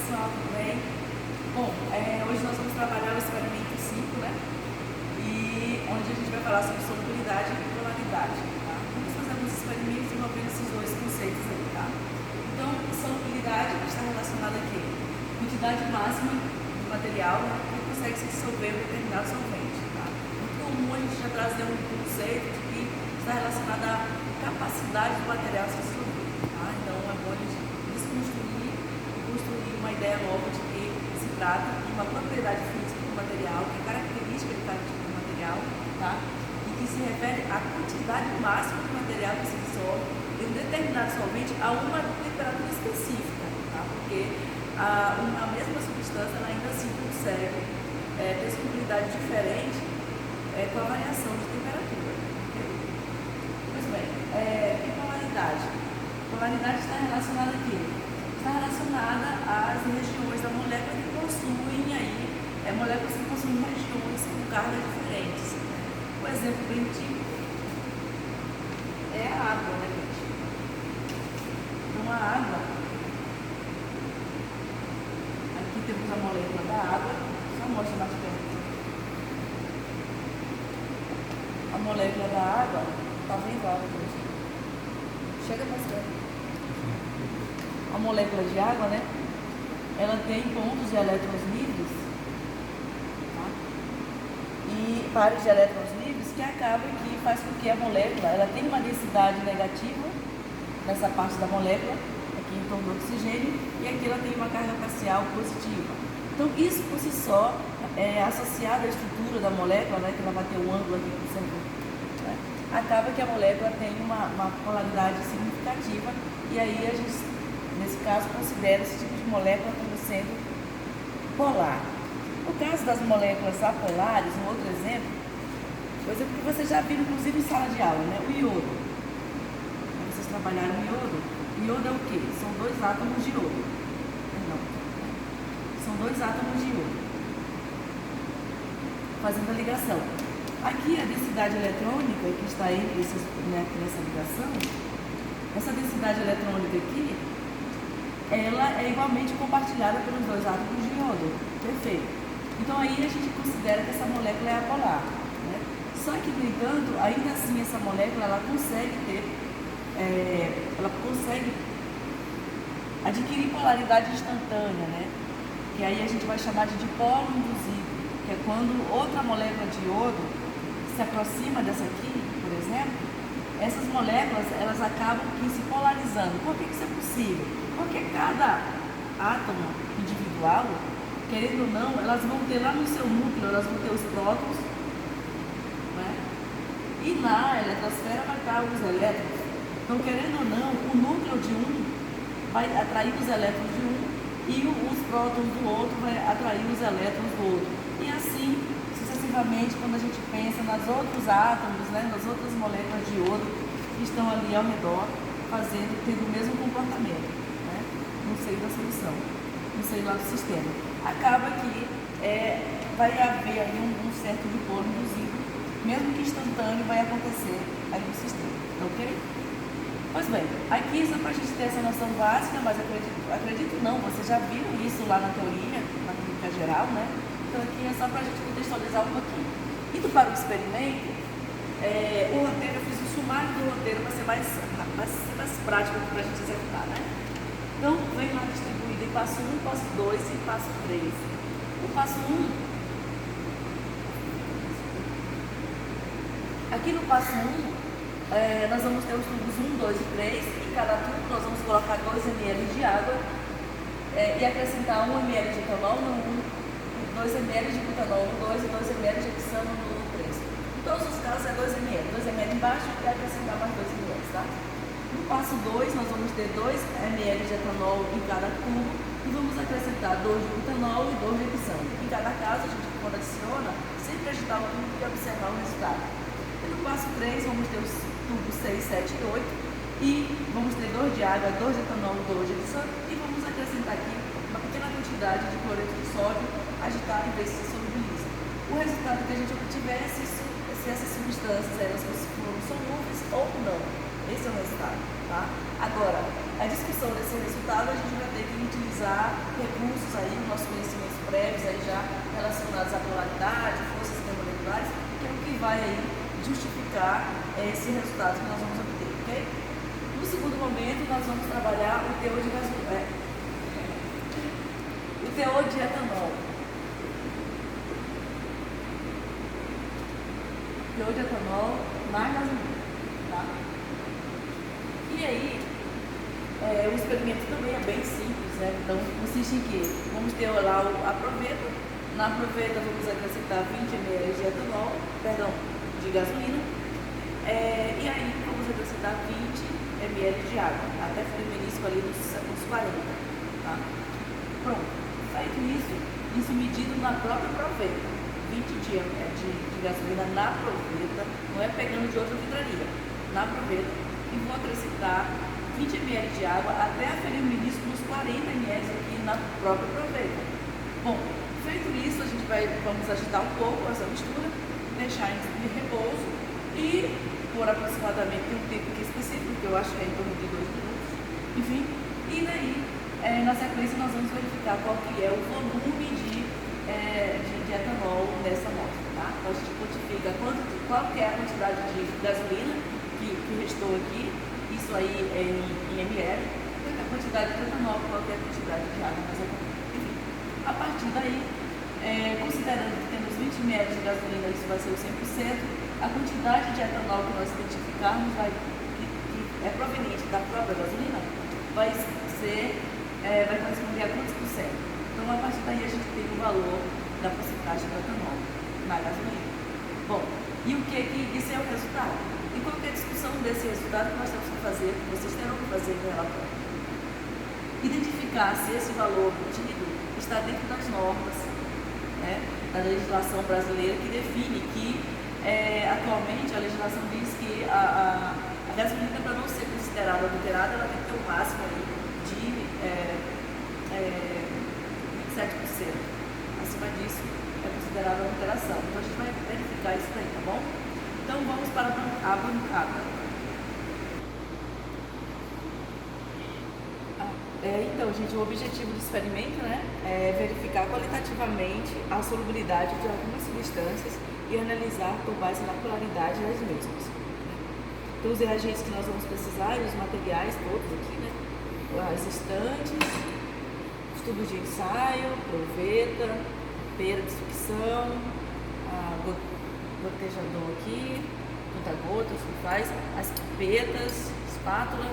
pessoal, tudo bem? Bom, hoje nós vamos trabalhar o experimento 5, né? E onde a gente vai falar sobre solubilidade e polaridade, tá? Vamos fazer alguns experimentos envolvendo esses dois conceitos aí, tá? Então, solubilidade está relacionada a quê? Quantidade máxima de material, né, que consegue se dissolver em determinado solvente, tá? Muito comum a gente já trazer um conceito de que está relacionado à capacidade do material se dissolver, tá? Então, é bom a gente desconstruir e construir uma ideia nova de que se trata de uma propriedade física do material, que é característica de cada tipo de material, tá? E que se refere à quantidade máxima de material que se dissolve em um determinado solvente a uma temperatura específica, tá? Porque a mesma substância ela ainda assim consegue ter solubilidade diferente com a variação de temperatura. Okay? Pois bem, e polaridade? Polaridade está relacionada a quê? Está relacionada às regiões da molécula que possuem aí, moléculas que possuem regiões com cargas diferentes. Um exemplo bem típico é a água, né, gente? Então, a água, aqui temos a molécula da água, só mostra mais perto. A molécula da água está bem igual, gente. Chega mais perto. A molécula de água, né? Ela tem pontos de elétrons livres, tá? E pares de elétrons livres que acabam que faz com que a molécula ela tenha uma densidade negativa nessa parte da molécula, aqui em torno do oxigênio, e aqui ela tem uma carga parcial positiva. Então isso por si só é associado à estrutura da molécula, né? Que ela vai ter um ângulo aqui por cento, né? Acaba que a molécula tem uma polaridade significativa, e aí a gente, nesse caso, considera esse tipo de molécula como sendo polar. No caso das moléculas apolares, um outro exemplo, por exemplo, que vocês já viram, inclusive, em sala de aula, né? O iodo. Vocês trabalharam o iodo. O iodo é o quê? São dois átomos de iodo. Perdão. São dois átomos de iodo. Fazendo a ligação. Aqui a densidade eletrônica que está entre esses, né, nessa ligação, essa densidade eletrônica aqui, ela é igualmente compartilhada pelos dois átomos de iodo. Perfeito. Então aí a gente considera que essa molécula é apolar, né? Só que, no entanto, ainda assim essa molécula ela consegue adquirir polaridade instantânea, né? Que aí a gente vai chamar de dipolo induzido, que é quando outra molécula de iodo se aproxima dessa aqui, por exemplo, essas moléculas elas acabam que se polarizando. Por que isso é possível? Porque cada átomo individual, querendo ou não, elas vão ter lá no seu núcleo, elas vão ter os prótons, né? E na eletrosfera vai estar os elétrons. Então, querendo ou não, o núcleo de um vai atrair os elétrons de um e os prótons do outro vai atrair os elétrons do outro. E assim, sucessivamente, quando a gente pensa nos outros átomos, né, nas outras moléculas de iodo que estão ali ao redor, tendo o mesmo comportamento, né, no seio da solução, no seio lá do sistema. Acaba que vai haver aí um certo dipolo induzido, mesmo que instantâneo, vai acontecer aí no sistema, ok? Pois bem, aqui só para a gente ter essa noção básica, mas acredito não, vocês já viram isso lá na teoria, na química geral, né? Então aqui é só para a gente contextualizar um pouquinho. Indo para o experimento, o roteiro, eu fiz um sumário do roteiro para ser mais prático para a gente executar, né? Então, vem lá distribuído em passo 1, passo 2 e passo 3. O passo 1, aqui no passo 1, nós vamos ter os tubos 1, 2 e 3. Em cada tubo nós vamos colocar 2 ml de água e acrescentar 1 ml de etanol no 1, 2 ml de butanol no 2 e 2 ml de hexano no 3. Em todos os casos é 2 ml. 2 ml embaixo e acrescentar mais 2 ml, tá? No passo 2 nós vamos ter 2 ml de etanol em cada tubo e vamos acrescentar 2 de butanol e 2 de hexano. Em cada caso, a gente, quando adiciona, sempre agitar o tubo e observar o resultado. E no passo 3 vamos ter os tubos 6, 7 e 8 e vamos ter 2 de água, 2 de etanol e 2 de hexano e vamos acrescentar aqui uma pequena quantidade de cloreto de sódio agitado e ver se solubiliza. O resultado que a gente obtiver é se essas substâncias elas foram solúveis ou não. Esse é o resultado, tá? Agora, a discussão desse resultado a gente vai ter que utilizar utilizar recursos aí, nossos conhecimentos prévios aí já relacionados à polaridade, forças intermoleculares, que é o que vai aí justificar esse resultado que nós vamos obter, ok? No segundo momento, nós vamos trabalhar o teor de gasolina, o teor de etanol. Teor de etanol na gasolina, tá? E aí, o experimento também é bem simples, né? Então, consiste em que vamos ter lá a proveta. Na proveta vamos acrescentar 20 ml de etanol, de gasolina. E aí vamos acrescentar 20 ml de água, até ferir o menisco ali nos 40. Tá? Pronto. Feito isso medido na própria proveta. 20 de gasolina na proveta, não é pegando de outra vidraria, na proveta. E vou acrescentar 20 ml de água até aferir o menisco nos 40 ml aqui na própria proveta. Bom, feito isso, a gente vamos agitar um pouco essa mistura, deixar em repouso e por aproximadamente um tempo aqui específico, que eu acho que é em torno de 2 minutos, enfim, e daí na sequência nós vamos verificar qual que é o volume de etanol nessa amostra, tá? Então a gente quantifica qual que é a quantidade de gasolina que restou aqui, isso aí é em ml, a quantidade de etanol, qual que é a quantidade de água mais etanol. Enfim, a partir daí, considerando que temos 20 ml de gasolina, isso vai ser o 100%, a quantidade de etanol que nós identificarmos, que é proveniente da própria gasolina, vai corresponder a quantos por cento? Então, a partir daí, a gente tem o valor da porcentagem do etanol na gasolina. Bom, e o que isso é o resultado? E qual que é a discussão desse resultado que nós temos que fazer, que vocês terão que fazer no relatório? Identificar se esse valor obtido está dentro das normas, né, da legislação brasileira, que define que atualmente a legislação diz que a gasolina, para não ser considerada adulterada, ela tem que ter um máximo aí de 27%. Acima disso é considerada adulteração. Então a gente vai verificar isso daí, tá bom? Então vamos para a bancada. Então, gente, o objetivo do experimento, né, é verificar qualitativamente a solubilidade de algumas substâncias e analisar por base na polaridade das mesmas. Então, os reagentes que nós vamos precisar e os materiais todos aqui, né, as estantes, os tubos de ensaio, proveta, pera de sucção, gotejador aqui, conta-gotas que faz, as pipetas, espátula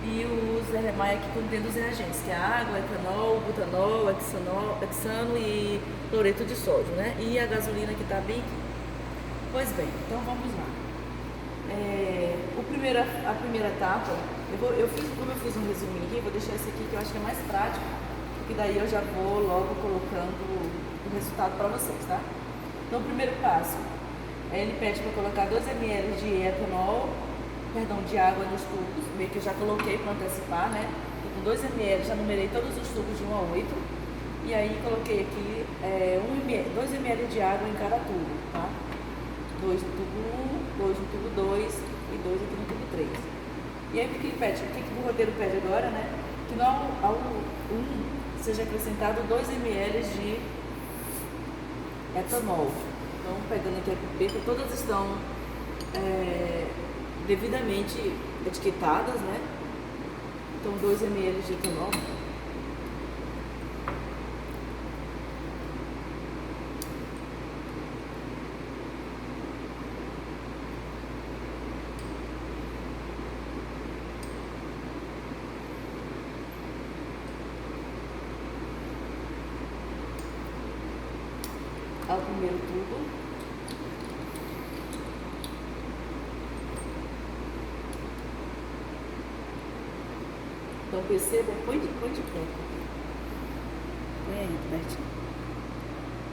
e os RMI aqui contendo os reagentes, que é água, etanol, butanol, hexano e cloreto de sódio, né? E a gasolina que está bem aqui. Pois bem, então vamos lá. A primeira etapa, como eu fiz um resuminho aqui, vou deixar esse aqui que eu acho que é mais prático, porque daí eu já vou logo colocando o resultado para vocês, tá? Então, o primeiro passo, ele pede para colocar 2 ml de água nos tubos, meio que eu já coloquei para antecipar, né? E com 2 ml, já numerei todos os tubos de 1 a 8, e aí coloquei aqui 2 ml de água em cada tubo, tá? 2 no tubo 1, 2 no tubo 2 e 2 aqui no tubo 3. E aí o que ele pede? O que o roteiro pede agora, né? Que ao 1 seja acrescentado 2 ml de etanol. Então, pegando aqui a pipeta, todas estão devidamente etiquetadas, né? Então, 2 ml de etanol. Ao primeiro tubo. Então perceba, põe de pé. Põe aí, pertinho.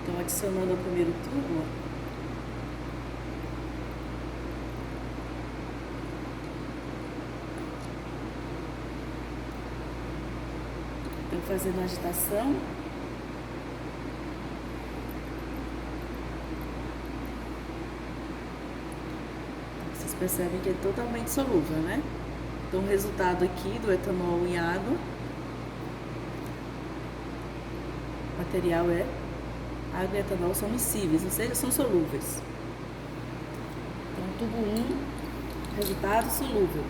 Então adicionando ao primeiro tubo, ó. Então fazendo a agitação. Vocês percebem que é totalmente solúvel, né? Então, o resultado aqui do etanol em água material é água e etanol são miscíveis, ou seja, são solúveis. Então, tubo 1, resultado solúvel.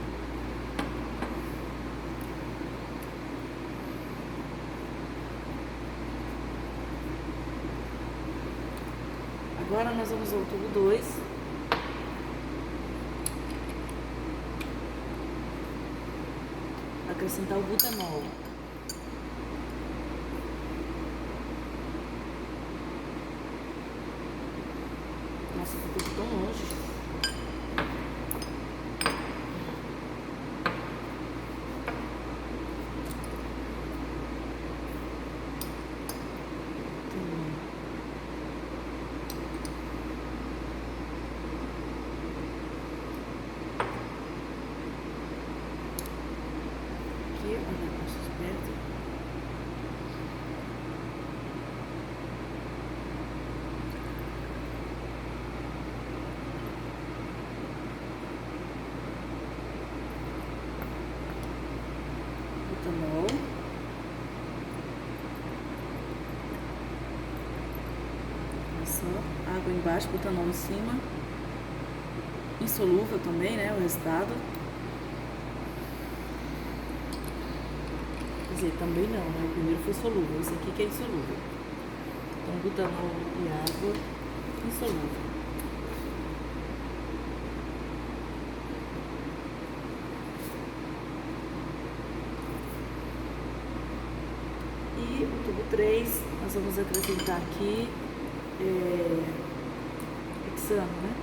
Agora nós vamos ao tubo 2. Acrescentar o butanol. Nossa, ficou tão longe. Aqui, olha a caixa de perto. Butanol. Olha só, água embaixo, butanol em cima. Insolúvel também, né? O resultado. Quer dizer, também não, né? O primeiro foi solúvel, esse aqui que é insolúvel. Então, butanol e água insolúvel. E o tubo 3, nós vamos acrescentar aqui hexano, né?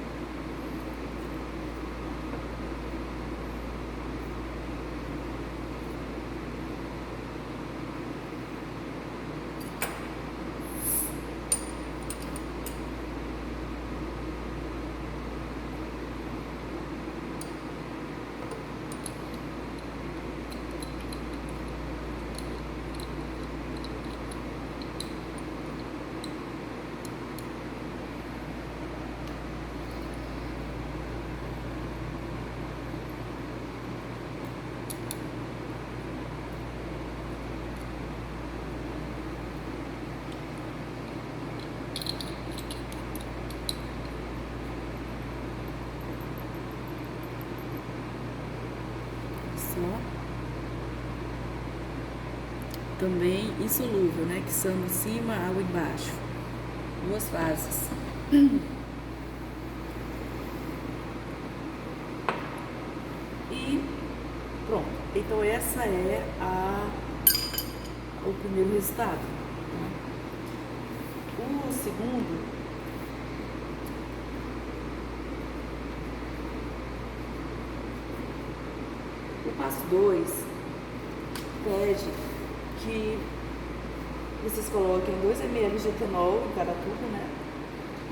Também insolúvel, né? Que são em cima, água embaixo. Duas fases. E pronto. Então essa é o primeiro resultado, né? O segundo o passo 2 pede que vocês coloquem 2 ml de etanol em cada tubo, né?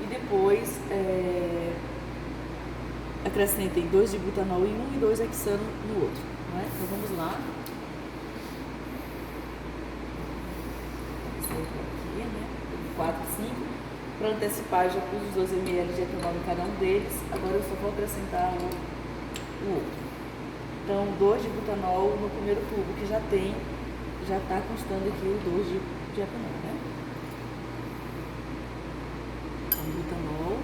E depois acrescentem 2 de butanol em um e 2 hexano no outro, né? Então vamos lá. Esse aqui, né? 4, 5. Para antecipar, já pus os 2 ml de etanol em cada um deles. Agora eu só vou acrescentar o outro. Então, 2 de butanol no primeiro tubo, que já está constando aqui o 2 de etanol, né? Então, butanol.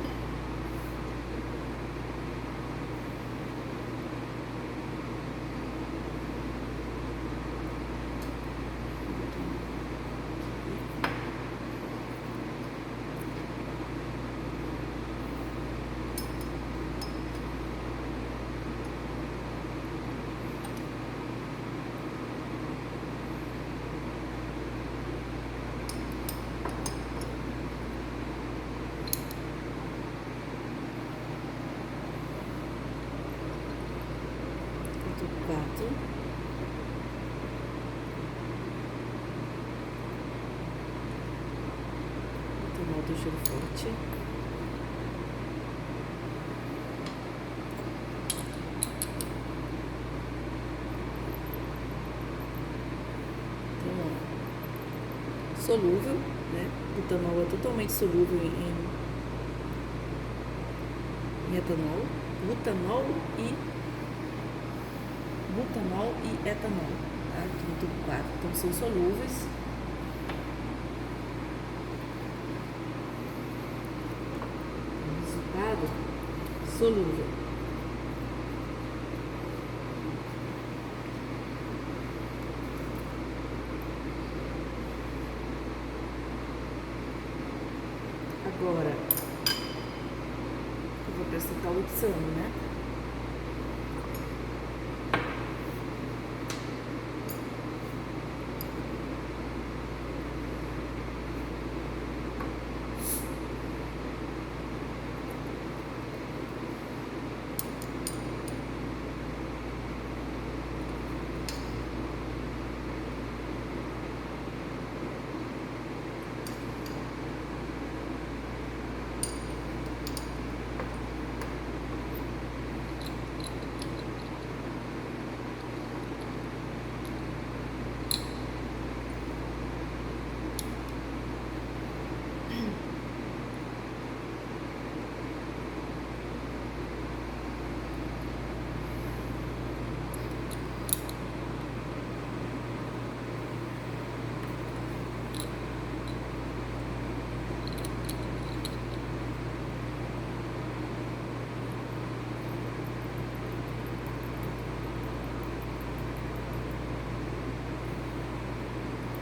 Quatro. Etanol do cheiro forte. Então, ó, solúvel, né? O etanol é totalmente solúvel em etanol. Butanol e etanol, tá? Aqui no tubo 4. Então são solúveis. solúvel. Agora, eu vou acrescentar o hexano, né?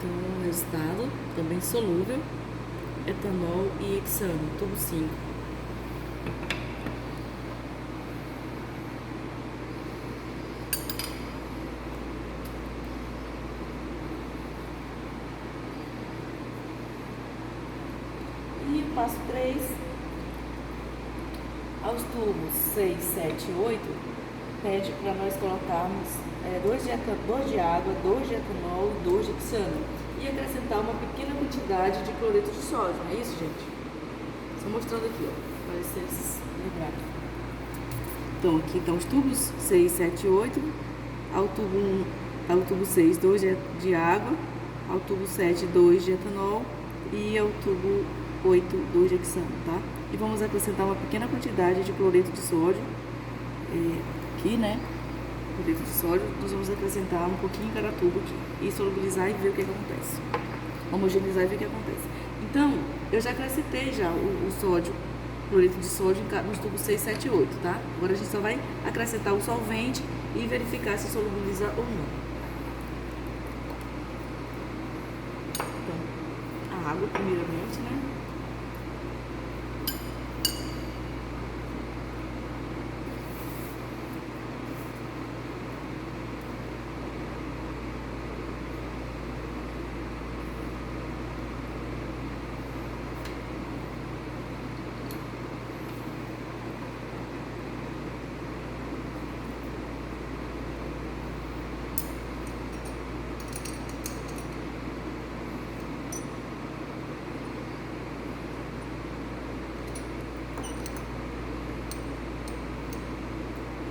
Então, o resultado também solúvel, etanol e hexano, tubo 5. E passo 3, aos tubos 6, 7 e 8, pede para nós colocarmos 2 de água, 2 de etanol e 2 de hexano. E acrescentar uma pequena quantidade de cloreto de sódio, não é isso, gente? Só mostrando aqui, ó, para vocês lembrarem. Então, aqui estão os tubos 6, 7 e 8. Ao tubo 6, 2 de água. Ao tubo 7, 2 de etanol. E ao tubo 8, 2 de hexano, tá? E vamos acrescentar uma pequena quantidade de cloreto de sódio. Aqui, né? Cloreto de sódio, nós vamos acrescentar um pouquinho em cada tubo aqui e solubilizar e ver o que acontece. Homogeneizar e ver o que acontece. Então, eu já acrescentei o sódio, cloreto de sódio nos tubos 6, 7 e 8, tá? Agora a gente só vai acrescentar o solvente e verificar se solubiliza ou não. Então, a água primeiramente, né?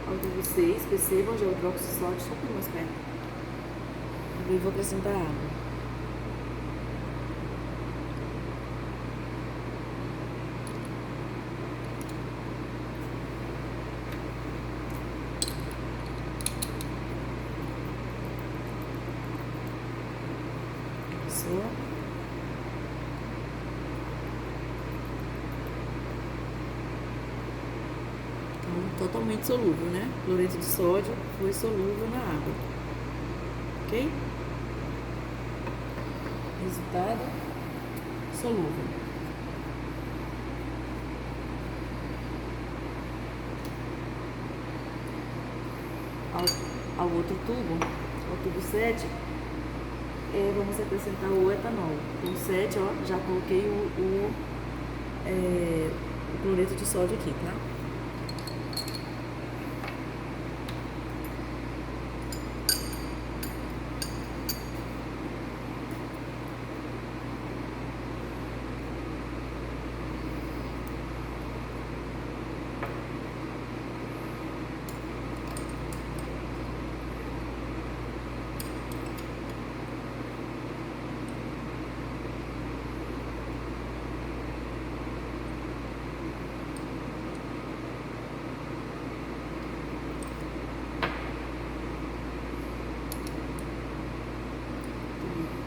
Ao tubo 6, percebam, já o hidróxido de sódio só por mais perto. Agora vou acrescentar água. Passou. Totalmente solúvel, né? Cloreto de sódio foi solúvel na água. Ok? Resultado solúvel. Ao outro tubo, ao tubo 7, vamos acrescentar o etanol. Então, 7, ó, já coloquei o cloreto de sódio aqui, tá?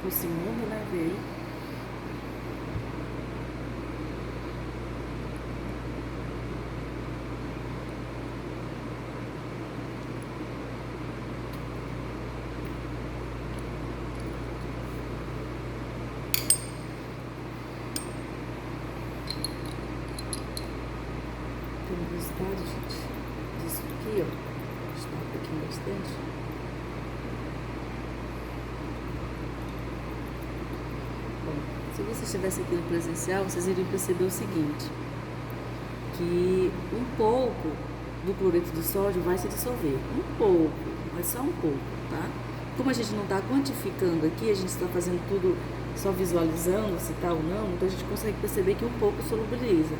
Aproximando, né? Vê aí. o resultado, gente, disso aqui, ó. Vou mostrar um pouquinho bastante. Bom, se você estivesse aqui no presencial, vocês iriam perceber o seguinte, que um pouco do cloreto de sódio vai se dissolver. Um pouco, mas só um pouco, tá? Como a gente não está quantificando aqui, a gente está fazendo tudo só visualizando se tá ou não, então a gente consegue perceber que um pouco solubiliza,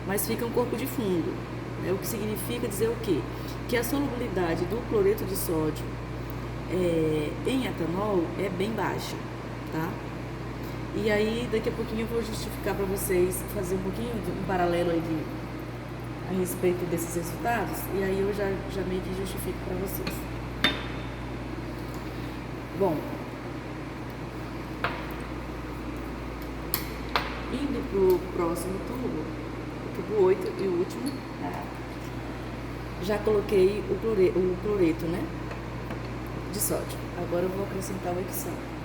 mas fica um corpo de fundo, né? O que significa dizer o quê? Que a solubilidade do cloreto de sódio em etanol é bem baixa, tá? E aí daqui a pouquinho eu vou justificar para vocês, fazer um pouquinho de um paralelo aí a respeito desses resultados, e aí eu já meio que justifico para vocês. Bom, indo pro próximo tubo, o tubo 8 e o último, já coloquei o cloreto, né, de sódio. Agora eu vou acrescentar o hexano.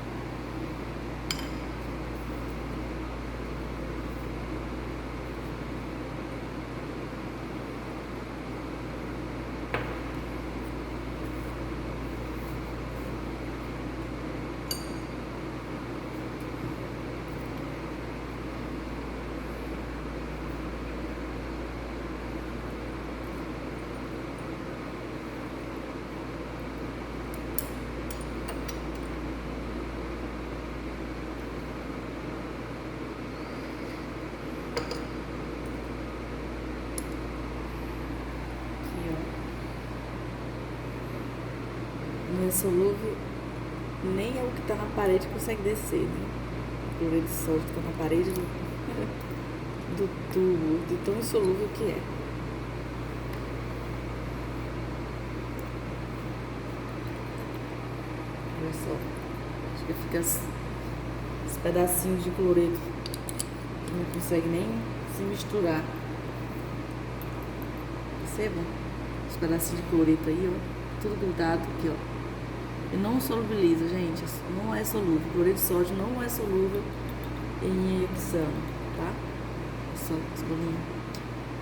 Não é solúvel, nem é o que está na parede consegue descer, né? O cloreto de sódio que está na parede do tubo, de tão insolúvel que é. Olha só, acho que fica os pedacinhos de cloreto que não consegue nem se misturar. Percebam? Os pedacinhos de cloreto aí, ó, tudo grudado aqui, ó. E não solubiliza, gente, não é solúvel. O cloreto de sódio não é solúvel em hexano, tá? Só os bolinhos,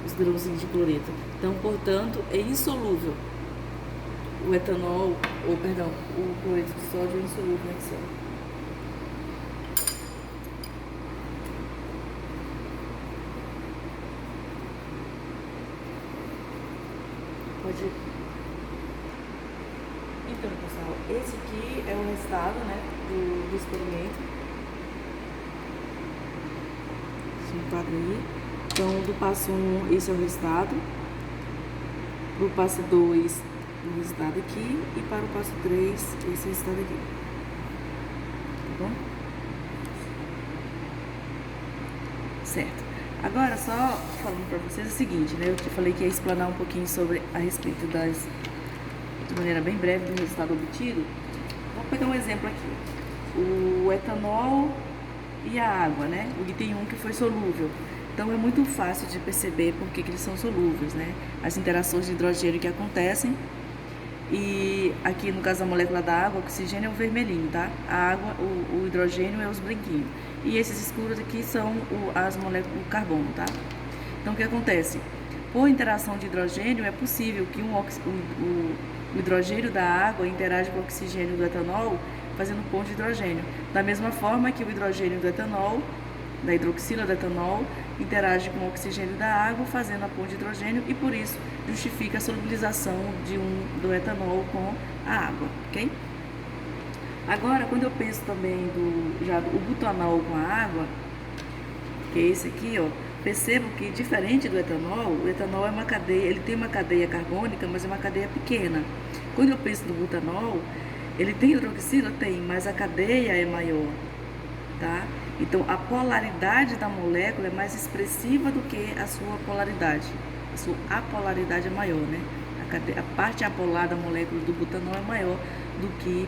os grãozinhos de cloreto. Então, portanto, é insolúvel. O etanol, ou perdão, o cloreto de sódio é insolúvel no hexano. Pode ir. Então, pessoal, esse aqui é o resultado, né, do experimento. Esse quadro aí. Então, do passo 1, esse é o resultado. Para o passo 2, o resultado aqui. E para o passo 3, esse é o resultado aqui. Tá bom? Certo. Agora, só falando para vocês o seguinte, né, eu te falei que ia explanar um pouquinho sobre a respeito de maneira bem breve do resultado obtido. Vou pegar um exemplo aqui. O etanol e a água, né? O tem um que foi solúvel. Então é muito fácil de perceber por que eles são solúveis, né? As interações de hidrogênio que acontecem. E aqui no caso da molécula da água, o oxigênio é o vermelhinho, tá? A água, o hidrogênio é os branquinhos. E esses escuros aqui são as moléculas do carbono, tá? Então o que acontece? Por interação de hidrogênio é possível que o hidrogênio da água interage com o oxigênio do etanol, fazendo ponte de hidrogênio. Da mesma forma que o hidrogênio do etanol, da hidroxila do etanol, interage com o oxigênio da água, fazendo a ponte de hidrogênio, e por isso justifica a solubilização do etanol com a água, ok? Agora, quando eu penso também do butanol com a água, que é esse aqui, ó, percebo que, diferente do etanol, o etanol é uma cadeia, ele tem uma cadeia carbônica, mas é uma cadeia pequena. Quando eu penso no butanol, ele tem hidroxila? Tem, mas a cadeia é maior, tá? Então, a polaridade da molécula é mais expressiva do que a sua polaridade. A sua apolaridade é maior, né? A parte apolar da molécula do butanol é maior do que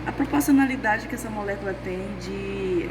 a proporcionalidade que essa molécula tem de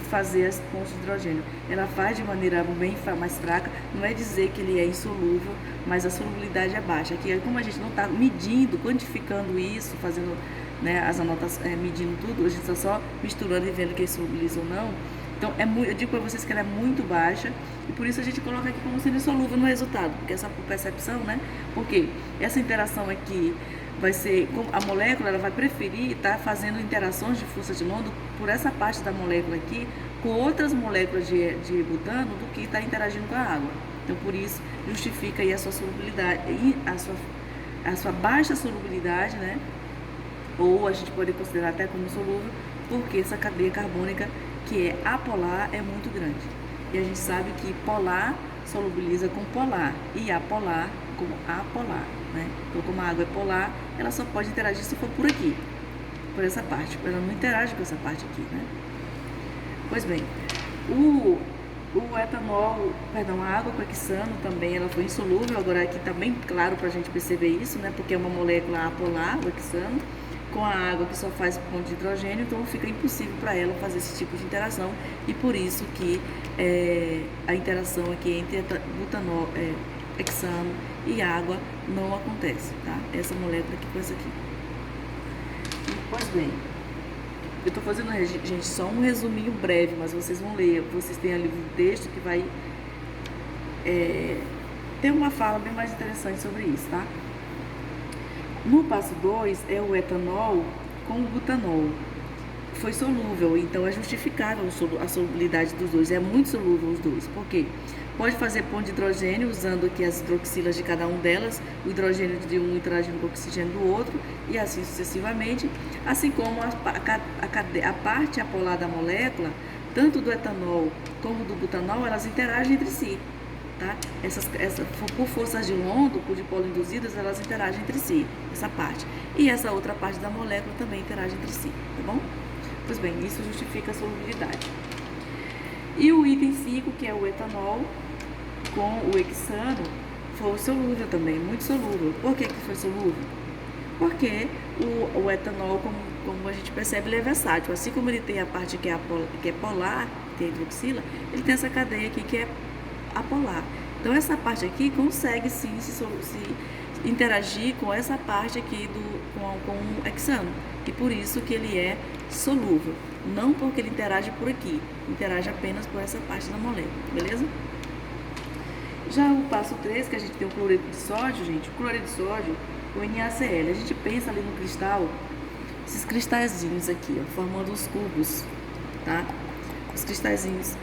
fazer as pontes de hidrogênio. Ela faz de maneira bem mais fraca, não é dizer que ele é insolúvel, mas a solubilidade é baixa. Aqui, como a gente não está medindo, quantificando isso, fazendo, né, as anotações, medindo tudo, a gente está só misturando e vendo que é solubiliza ou não. Então, eu digo para vocês que ela é muito baixa e por isso a gente coloca aqui como sendo insolúvel no resultado, porque essa percepção, né? Porque essa interação aqui vai ser, a molécula ela vai preferir estar fazendo interações de força de London por essa parte da molécula aqui com outras moléculas de butano do que estar interagindo com a água. Então, por isso, justifica aí a sua solubilidade, a sua baixa solubilidade, né? Ou a gente pode considerar até como solúvel, porque essa cadeia carbônica que é apolar é muito grande. E a gente sabe que polar solubiliza com polar e apolar com apolar, né? Então, como a água é polar, ela só pode interagir se for por aqui, por essa parte. Ela não interage com essa parte aqui, né? Pois bem, o etanol, perdão, a água com hexano também, ela foi insolúvel. Agora aqui está bem claro para a gente perceber isso, né? Porque é uma molécula apolar, o hexano, com a água que só faz ponto de hidrogênio, então fica impossível para ela fazer esse tipo de interação e por isso que a interação aqui entre butanol, hexano e água não acontece, tá? Essa molécula aqui com essa aqui. Pois bem, eu estou fazendo, gente, só um resuminho breve, mas vocês vão ler, vocês têm ali um texto que vai ter uma fala bem mais interessante sobre isso, tá? No passo 2 é o etanol com o butanol. Foi solúvel, então é justificável a solubilidade dos dois. É muito solúvel os dois. Por quê? Pode fazer ponto de hidrogênio usando aqui as hidroxilas de cada um delas, o hidrogênio de um interagindo com o oxigênio do outro e assim sucessivamente. Assim como a parte apolar da molécula, tanto do etanol como do butanol, elas interagem entre si. Tá? Por forças de London, por dipolo induzidas, elas interagem entre si, essa parte. E essa outra parte da molécula também interage entre si, tá bom? Pois bem, isso justifica a solubilidade. E o item 5, que é o etanol com o hexano, foi solúvel também, muito solúvel. Por que foi solúvel? Porque o etanol, como a gente percebe, ele é versátil. Assim como ele tem a parte que é polar, que é a hidroxila, ele tem essa cadeia aqui que é apolar. Então essa parte aqui consegue sim se interagir com essa parte aqui com o hexano. E por isso que ele é solúvel. Não porque ele interage por aqui, interage apenas por essa parte da molécula, beleza? Já o passo 3, que a gente tem o cloreto de sódio, gente, o cloreto de sódio, o NaCl, a gente pensa ali no cristal, esses cristalzinhos aqui, ó, formando os cubos, tá? Os cristalzinhos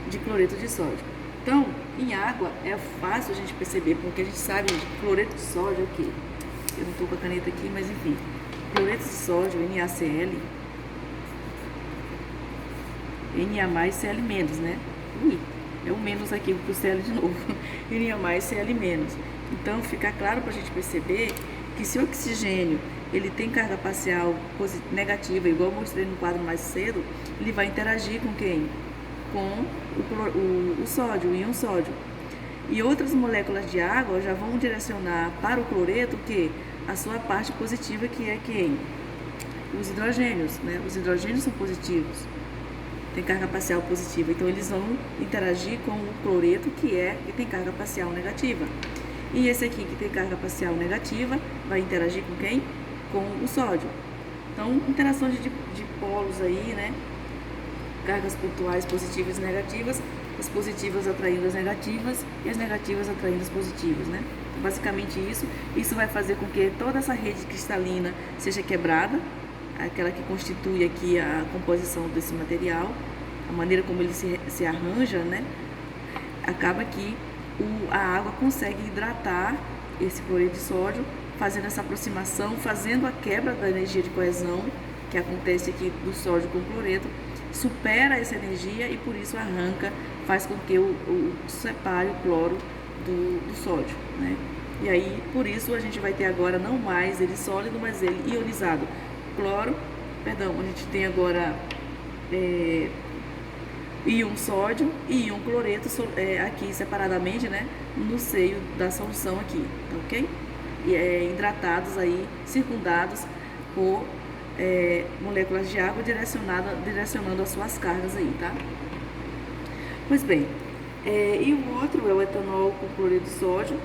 de cloreto de sódio. Então, em água é fácil a gente perceber, porque a gente sabe, gente, cloreto de sódio aqui. Eu não estou com a caneta aqui, mas enfim. Cloreto de sódio, NaCl, Na mais Cl menos, né? É o menos aqui pro Cl de novo. Na mais Cl menos. Então, fica claro para a gente perceber que se o oxigênio ele tem carga parcial negativa, igual eu mostrei no quadro mais cedo, ele vai interagir com quem? Com o sódio, o íon sódio. E outras moléculas de água já vão direcionar para o cloreto que a sua parte positiva, que é quem? Os hidrogênios, né? Os hidrogênios são positivos, tem carga parcial positiva, então eles vão interagir com o cloreto que tem carga parcial negativa. E esse aqui que tem carga parcial negativa vai interagir com quem? Com o sódio. Então, interações de polos aí, né? Cargas pontuais positivas e negativas, as positivas atraindo as negativas e as negativas atraindo as positivas, né? Basicamente isso vai fazer com que toda essa rede cristalina seja quebrada, aquela que constitui aqui a composição desse material, a maneira como ele se arranja, né? Acaba que a água consegue hidratar esse cloreto de sódio, fazendo essa aproximação, fazendo a quebra da energia de coesão que acontece aqui do sódio com o cloreto, supera essa energia e por isso arranca, faz com que separe o cloro do sódio, né? E aí, por isso, a gente vai ter agora não mais ele sólido, mas ele ionizado. A gente tem agora íon sódio e íon cloreto aqui separadamente, né? No seio da solução aqui, tá ok? E hidratados aí, circundados por moléculas de água direcionando as suas cargas aí, tá? Pois bem, e o outro é o etanol com cloreto de sódio,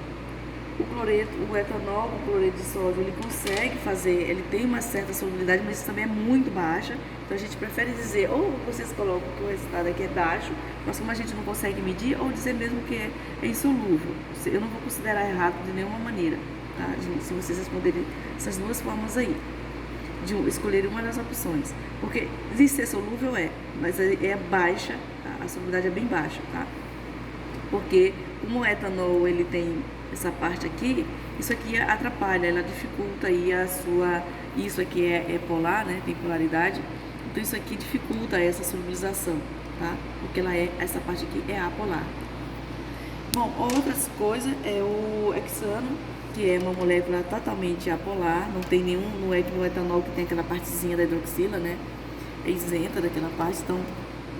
O cloreto, o etanol, o cloreto de sódio, ele consegue fazer, ele tem uma certa solubilidade, mas isso também é muito baixa. Então a gente prefere dizer, ou vocês colocam que o resultado aqui é baixo, mas como a gente não consegue medir, ou dizer mesmo que é insolúvel. Eu não vou considerar errado de nenhuma maneira, tá? Se vocês responderem essas duas formas aí, de escolher uma das opções. Porque de ser solúvel mas é baixa, a solubilidade é bem baixa, tá? Porque como o etanol ele tem essa parte aqui, isso aqui atrapalha, ela dificulta aí a sua... Isso aqui é polar, né? Tem polaridade. Então isso aqui dificulta essa solubilização, tá? Porque essa parte aqui é apolar. Bom, outras coisas é o hexano, que é uma molécula totalmente apolar, não tem nenhum, não é que no etanol que tem aquela partezinha da hidroxila, né? É isenta daquela parte, então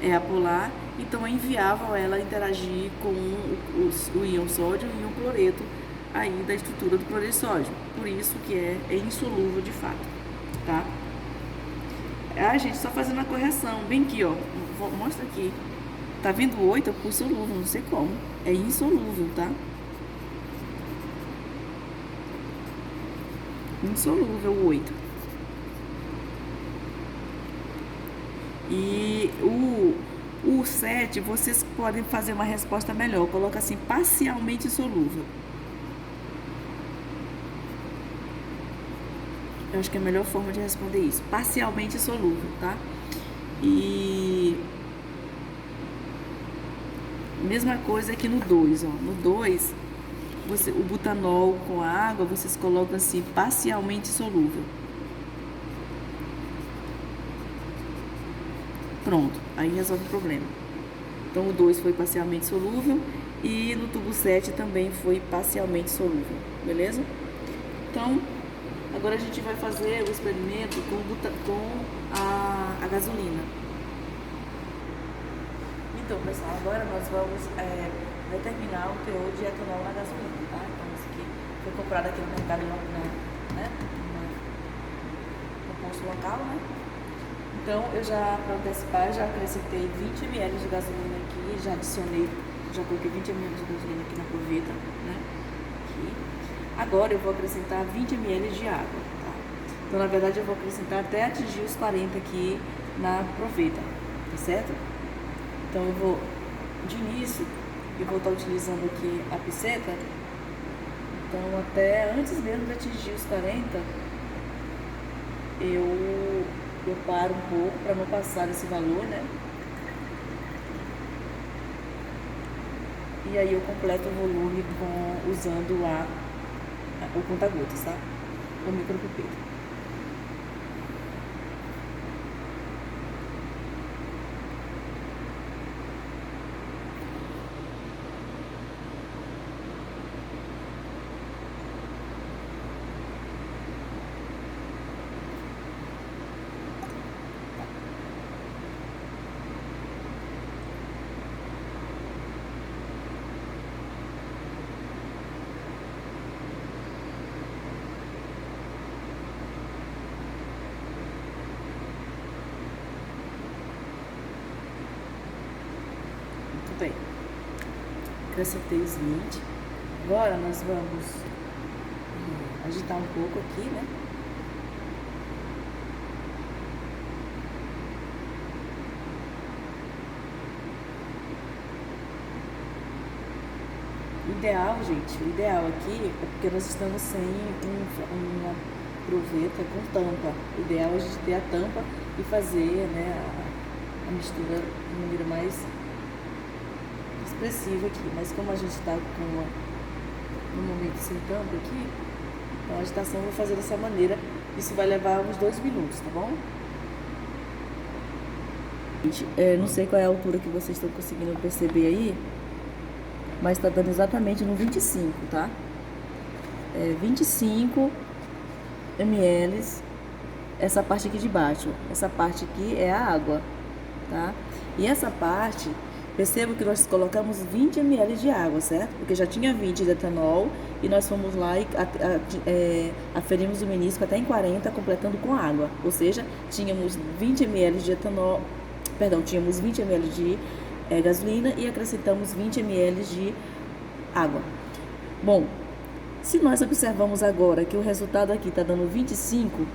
é apolar, então é inviável ela interagir com o íon sódio e o cloreto aí da estrutura do cloreto de sódio, por isso que é insolúvel de fato, tá? Gente, só fazendo a correção, bem aqui, ó, mostra aqui, tá vendo o 8? Eu pus solúvel, não sei como, é insolúvel, tá? Insolúvel o 8. E o 7, vocês podem fazer uma resposta melhor. Coloca assim, parcialmente solúvel. Eu acho que é a melhor forma de responder isso. Parcialmente solúvel, tá? E... mesma coisa aqui no 2, ó. No 2, o butanol com a água, vocês colocam assim, parcialmente solúvel. Pronto, aí resolve o problema. Então o 2 foi parcialmente solúvel e no tubo 7 também foi parcialmente solúvel, beleza? Então, agora a gente vai fazer o experimento com a gasolina. Então, pessoal, agora nós vamos determinar o teor de etanol na gasolina, tá? Então isso aqui foi comprado aqui no mercado, né? No posto local, né? Então, eu já, para antecipar, já acrescentei 20 ml de gasolina aqui, já adicionei, já coloquei 20 ml de gasolina aqui na proveta, né? Aqui. Agora eu vou acrescentar 20 ml de água, tá? Então, na verdade, eu vou acrescentar até atingir os 40 aqui na proveta, tá certo? Então, eu vou, de início, eu vou estar utilizando aqui a piceta. Então, até antes mesmo de atingir os 40, eu paro um pouco para não passar esse valor, né? E aí eu completo o volume usando o conta-gotas, tá? O micropipeta. Muito bem. Acrescentei os 20. Agora nós vamos agitar um pouco aqui, né? O ideal aqui é porque nós estamos sem uma proveta com tampa. O ideal é a gente ter a tampa e fazer, né, a mistura de maneira mais expressiva aqui. Mas como a gente está no momento sem tampa aqui, então a agitação eu vou fazer dessa maneira. Isso vai levar uns 2 minutos, tá bom? Não sei qual é a altura que vocês estão conseguindo perceber aí, mas tá dando exatamente no 25, tá? 25 ml, essa parte aqui de baixo. Essa parte aqui é a água, tá? E essa parte, perceba que nós colocamos 20 ml de água, certo? Porque já tinha 20 de etanol e nós fomos lá e aferimos o menisco até em 40, completando com água. Ou seja, tínhamos 20 ml de etanol, perdão, tínhamos 20 ml de gasolina e acrescentamos 20 ml de água. Bom, Se nós observamos agora que o resultado aqui está dando 25,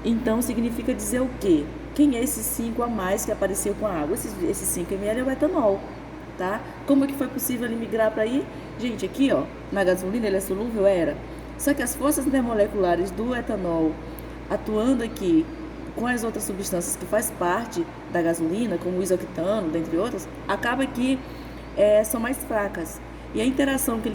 então significa dizer o quê? Quem é esse 5 a mais que apareceu com a água? Esse 5 ml é o etanol, tá? Como é que foi possível ele migrar para aí? Gente, aqui, ó, na gasolina ele é solúvel? Era. Só que as forças intermoleculares do etanol atuando aqui com as outras substâncias que faz parte da gasolina, como o isoctano, dentre outras, acaba que são mais fracas. E a interação que ele